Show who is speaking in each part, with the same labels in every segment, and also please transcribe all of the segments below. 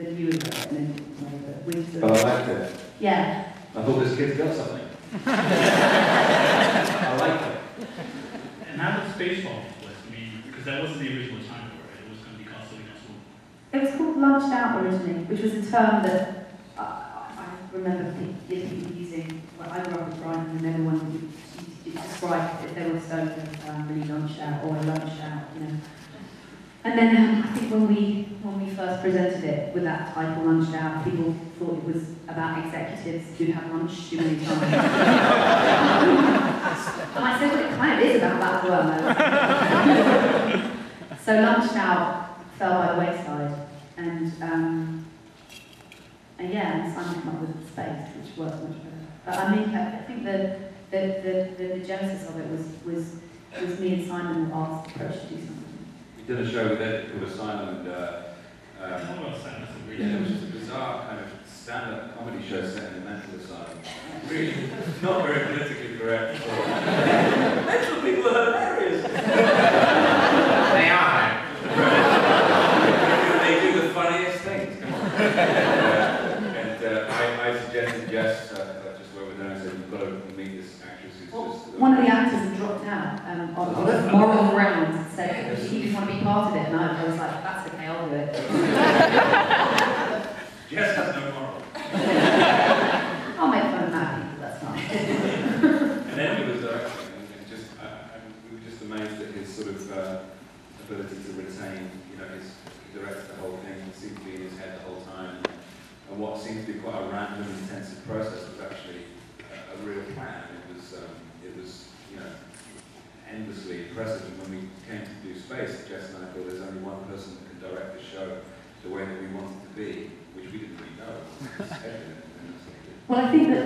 Speaker 1: than you were in a way, but with the...
Speaker 2: But I liked it.
Speaker 1: Yeah.
Speaker 2: I thought this kid's got something. I liked it.
Speaker 3: And how did space fall into place? I mean, because that wasn't the original title, right? It was going to be called something else.
Speaker 1: It was called lunched out originally, which was a term that I remember people using. Well, I grew up with Brian, and everyone would describe if they were stoned as really lunched out or lunched out, you know. And then I think when we first presented it with that title, lunched out, people thought it was about executives who'd had lunch too many times. And I said, well, it kind of is about that as well. So lunched out fell by the wayside, and yeah, and Simon came up with space, which worked much better. But I mean, I think the genesis of it was me and Simon were asked to approach to do something.
Speaker 2: We did a show with Ed called Simon, and it was just a bizarre kind of stand-up comedy show set in a mental asylum. Really, not very politically correct. Mental people are hilarious.
Speaker 4: They are.
Speaker 2: They do the funniest things. Come on. I suggested Jess, just where we're there, and said, you've got to meet this actress who's just...
Speaker 1: One of the actors had dropped out on moral grounds and said he didn't want to be part of it, and I was like, that's okay, I'll do it.
Speaker 2: Jess has no moral.
Speaker 1: I'll make fun of mad people, that's fine.
Speaker 2: And then he was directing, and we were just amazed at his sort of ability to retain, you know, he directed the whole thing, it seemed to be in his head the whole time, and what seemed to be quite a random, intensive process was actually a real plan. It was, you know, endlessly impressive. And when we came to do Space, Jess and I thought there's only one person that can direct the show the way that we want it to be, which we didn't really know.
Speaker 1: Well, I think that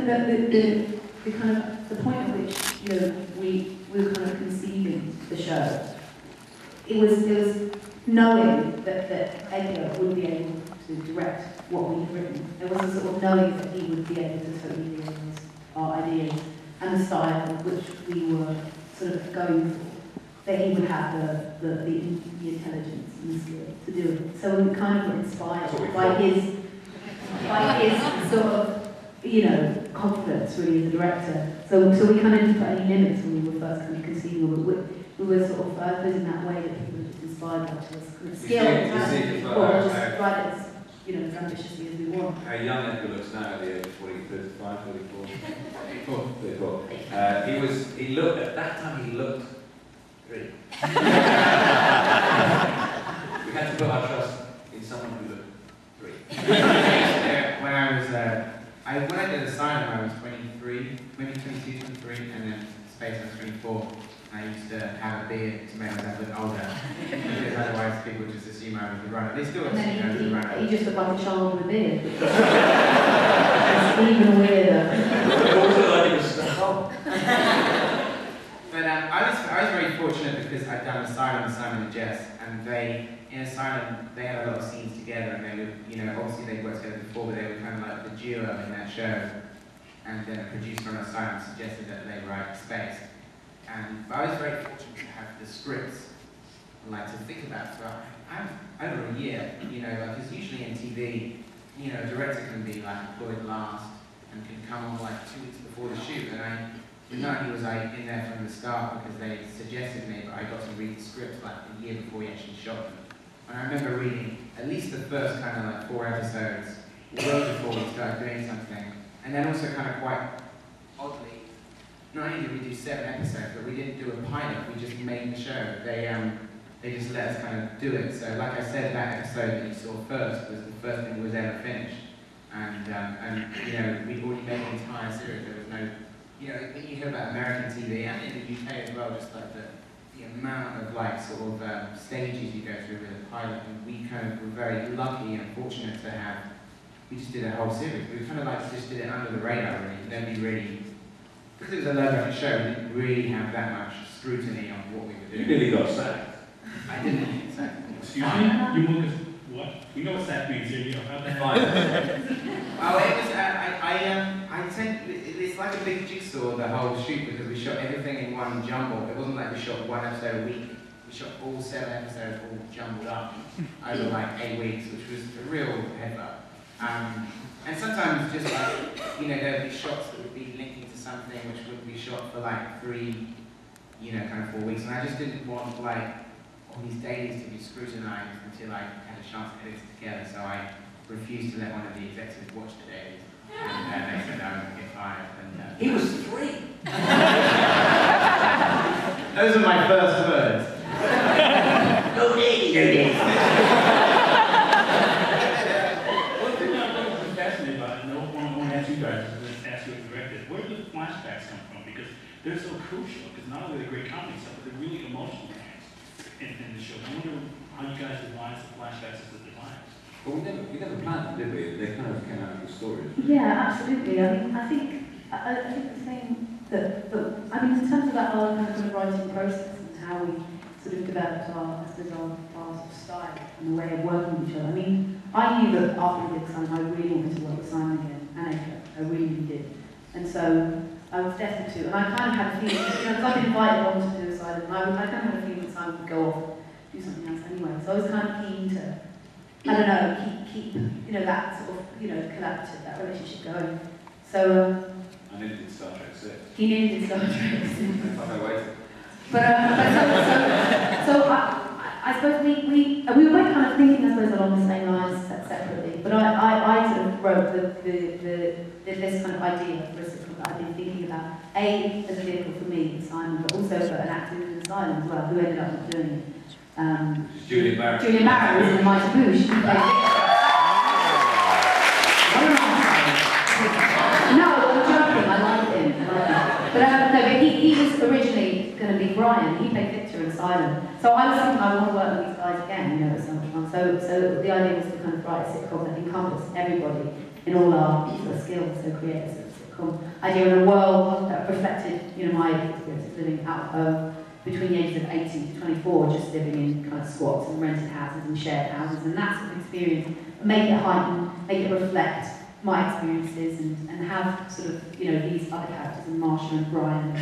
Speaker 1: the kind of the point at which, you know, we were kind of conceiving the show, it was knowing that Edgar would be able to direct what we had written. There was a sort of knowing that he would be able to totally realise our ideas and the style which we were sort of going for, that he would have the intelligence and the skill to do it. So we kind of were inspired by his sort of, you know, confidence really as a director. So we kind of didn't put any limits when we were first kind of conceiving of it. We were sort of in that way that people were just inspired by us. Kind of skill, talent, or just write it as, you know, as ambitiously as we want.
Speaker 2: How young Edgar looks now at the age of 35, 34. 34. He looked, at that time he looked 3. We had to put our trust in someone who looked 3.
Speaker 4: When I did Asylum, I was 23, maybe 22, 23, and then Space, I was 24. I used to have a beard to make myself look older, because otherwise people just assume I was the runner. They still assume I was the runner.
Speaker 1: He just looked like a child with a beard. It's even weirder.
Speaker 4: But I was very fortunate because I'd done Asylum with Simon and Jess, and in Asylum they had a lot of scenes together, and they would, you know, obviously they'd worked together before, but they were kind of like the duo in that show. And then a producer on Asylum suggested that they write Space. But I was very fortunate to have the scripts, like, to think about. So I'm over a year, you know, like, because usually in TV, you know, a director can be like employed last and can come on like 2 weeks before the shoot. And I didn't know he was like in there from the start because they suggested me, but I got to read the scripts like a year before he actually shot them. And I remember reading at least the first kind of like 4 episodes well before we started doing something. And then also kind of quite oddly, not only did we do 7 episodes, but we didn't do a pilot, we just made the show. They just let us kind of do it. So like I said, that episode that you saw first was the first thing that was ever finished. And you know, we'd already made the entire series. There was no, you know, when you hear about American TV and in the UK as well, just like the amount of like sort of stages you go through with a pilot, and we kind of were very lucky and fortunate to have, we just did a whole series. We kind of like just did it under the radar really. Nobody really, because it was a low-budget show, we didn't really have that much scrutiny on what we were doing.
Speaker 2: You nearly got sacked.
Speaker 4: I didn't get sacked.
Speaker 3: Excuse me? You moved us, what? We know what sack means, you know, how the hell?
Speaker 4: Well, it was, it's like a big jigsaw, the whole shoot, because we shot everything in one jumble. It wasn't like we shot 1 episode a week. We we shot all 7 episodes all jumbled up over like 8 weeks, which was a real headbutt. And sometimes just like, you know, there would be shots that would be linking to something which would be shot for like 3, you know, kind of 4 weeks. And I just didn't want like all these dailies to be scrutinized until I had a chance to edit it together. So I refused to let one of the executives watch the dailies. And they said I was going to get fired. And,
Speaker 5: he was 3.
Speaker 4: Those are my first words.
Speaker 5: No dailies.
Speaker 3: One thing I'm fascinated by, and I want to ask you guys, and ask you as director, where do the flashbacks come from? Because they're so crucial, because not only are they great comedy stuff, but they're really emotional things in the show. I wonder how you guys devised the flashbacks as the design.
Speaker 2: But we never planned them, did we? They kind of came out of the story.
Speaker 1: Yeah, absolutely. I mean, I think the thing that I mean, in terms of that whole kind of writing process and how we sort of developed our sort of style and the way of working with each other. I mean, I knew that after we did Simon, I really wanted to work with Simon again, and Edgar. I really did. And so I was destined to, and I kind of had a feeling, you know, because I've been invited on to do Asylum, and I kind of had a feeling that Simon would go off and do something else anyway. So I was kind of keen to, I don't know, keep you know, that sort of, you know, collaborative, that relationship going. So
Speaker 2: I nearly did Star Trek 6.
Speaker 1: he nearly did Star Trek 6.
Speaker 2: I waited.
Speaker 1: But so I suppose we were both kind of thinking, I suppose, along the same lines separately. But I sort of wrote this kind of idea for a sitcom that I've been thinking about. A, as a vehicle for me, Simon, but also for an actor in Asylum as well, who ended up not doing it.
Speaker 2: Julian Barrett.
Speaker 1: Julian Barrett was in the Mighty Boosh. He played No, I'm joking, I liked him. But no, but he was originally going to be Brian. He played Victor in Asylum. So I was thinking I want to work with these guys again, you know, it's so much fun. So the idea was to kind of write a sitcom that encompassed everybody in all our sort of skills, so create a sort of sitcom idea in a world that reflected, you know, my experience of living out of home between the ages of 18 to 24, just living in kind of squats and rented houses and shared houses, and that sort of experience, make it heighten, make it reflect my experiences and have sort of, you know, these other characters, and Marsha and Brian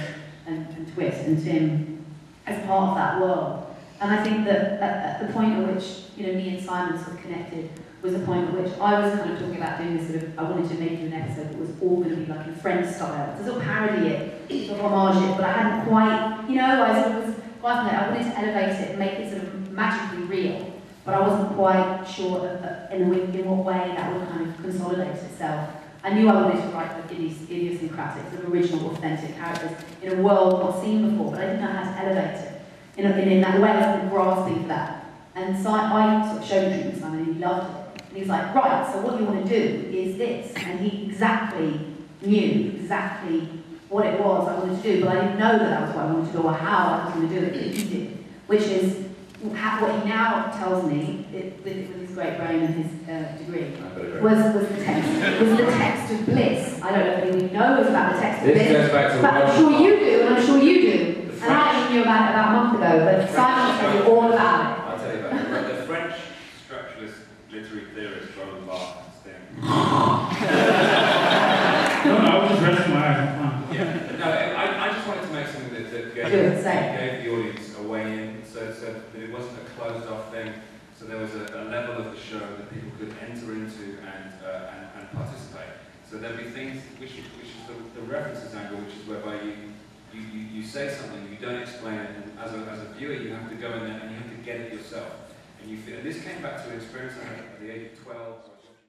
Speaker 1: and Twist and Tim as part of that world. And I think that at the point at which, you know, me and Simon sort of connected was the point at which I was kind of talking about doing this sort of, I wanted to make an episode that was all going to be like in Friends style, to sort of parody it, sort of homage it, but I hadn't quite, you know, I sort of was, I wanted to elevate it and make it sort of magically real, but I wasn't quite sure in what way that would kind of consolidate itself. I knew I wanted to write the idiosyncratic, sort of original, authentic characters in a world not seen before, but I didn't know how to elevate it in that way. I was kind of grasping for that. And so I sort of showed him to Simon, and he loved it. And he's like, right, so what you want to do is this. And he exactly knew exactly what it was I wanted to do, but I didn't know that was what I wanted to do or how I was going to do it, but he did. Which is what he now tells me, with his great brain and his degree, was the text of bliss. I don't know if anyone knows about the text of bliss, but I'm sure you do, and I'm sure you do. And I actually knew about it about a month ago, but Simon will tell you all about it.
Speaker 2: I'll tell you about it. The French structuralist literary theorist Roland Barthes thing.
Speaker 3: No, I was just resting my eyes on fun.
Speaker 2: Yeah. No, I just wanted to make something that gave the audience a way in, so that it wasn't a closed-off thing. So there was a level of the show that people could enter into and participate. So there'd be things which is the references angle, which is whereby you say something, you don't explain it, and as a viewer you have to go in there and you have to get it yourself. And you feel, and this came back to an experience I had at the age of 12.